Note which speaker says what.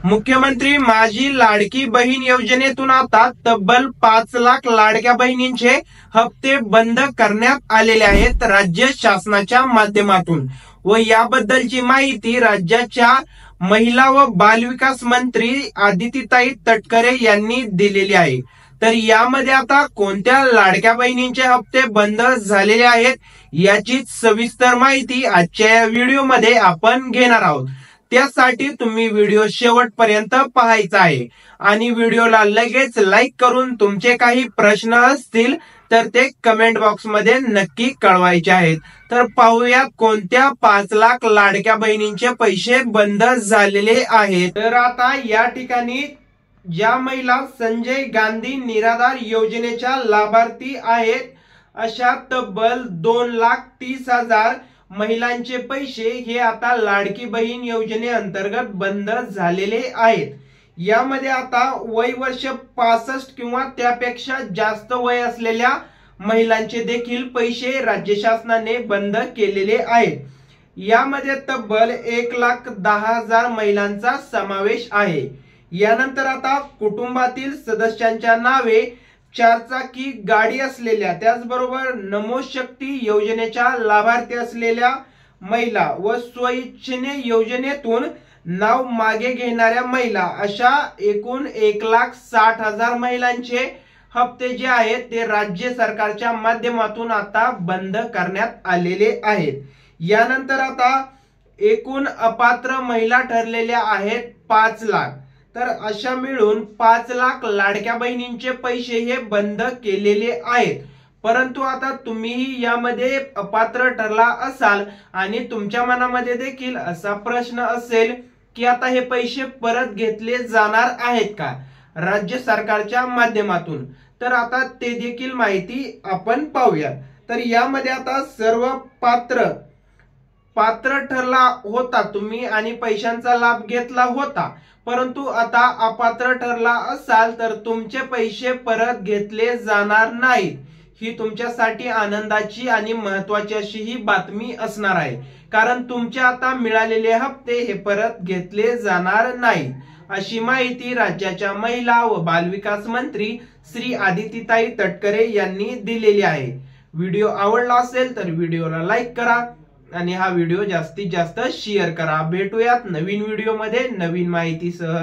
Speaker 1: मुख्यमंत्री माझी लाडकी बहीण योजनेतून आता तब्बल 5 लाख लाडक्या बहिणींचे हप्ते बंद करण्यात आलेले आहेत राज्य शासनाच्या माध्यमातून। व याबद्दलची माहिती राज्याच्या महिला व बालविकास मंत्री आदितीताई तटकरे यांनी दिलेली आहे। तर यामध्ये आता कोणत्या लाडक्या बहिणींचे हप्ते बंद झालेले आहेत याची सविस्तर माहिती आजच्या या व्हिडिओमध्ये आपण घेणार आहोत। त्यासाठी तुम्ही व्हिडिओ शेवटपर्यंत पाहायचा आहे आणि व्हिडिओला लगेच लाईक करून तुमचे काही प्रश्न असतील तर ते कमेंट बॉक्स मध्ये नक्की कळवायचे आहेत। तर पाहूया कोणत्या 5 लाख लाडक्या बहिणींचे पैसे बंद झालेले आहेत। तर आता या ठिकाणी ज्या महिला संजय गांधी निराधार योजनेच्या लाभार्थी आहेत अशा तब्बल 2,30,000 महिलांचे पैसे हे आता लाडकी बहीण योजनेअंतर्गत बंद झालेले आहेत। यामध्ये आता वय वर्ष 65 किंवा त्यापेक्षा जास्त वय असलेल्या महिलांचे देखील पैसे राज्य शासनाने बंद केलेले आहेत। यामध्ये तब्बल 1,10,000 महिलांचा समावेश आहे। यानंतर आता कुटुंबातील सदस्यांच्या नावे 4 चाकी गाडी असलेल्या त्याचबरोबर नमो शक्ती योजनेच्या लाभार्थी असलेल्या महिला व स्वइच्छेने योजनेतून नाव मागे घेणाऱ्या महिला अशा एकूण 1,60,000 महिलांचे हप्ते जे आहेत ते राज्य सरकारच्या माध्यमातून आता बंद करण्यात आलेले आहेत। यानंतर आता एकूण अपात्र महिला ठरलेल्या आहेत 5 लाख। तर अशा मिळून 5 लाख लाडक्या बहिणींचे पैसे हे बंद केलेले आहेत। परंतु आता तुम्हीही यामध्ये अपात्र ठरला असाल आणि तुमच्या मनामध्ये देखील असा प्रश्न असेल की आता हे पैसे परत घेतले जाणार आहेत का राज्य सरकारच्या माध्यमातून, तर आता ते देखील माहिती आपण पाहूया। तर यामध्ये आता सर्व पात्र ठरला होता तुम्ही आणि पैशांचा लाभ घेतला होता, परंतु आता अपात्र ठरला असाल तर तुमचे पैसे परत घेतले जाणार नाहीत। ही तुमच्यासाठी आनंदाची आणि महत्त्वाची अशी ही बातमी असणार आहे, कारण तुमचे आता मिळालेले हप्ते हे परत घेतले जाणार नाहीत, अशी माहिती राज्याच्या महिला व बालविकास मंत्री श्री आदितीताई तटकरे यांनी दिलेली आहे। व्हिडिओ आवडला असेल तर व्हिडिओला लाईक करा आणि हा व्हिडिओ जास्तीत जास्त शेअर करा। भेटूयात नवीन व्हिडिओ मध्ये नवीन माहितीसह।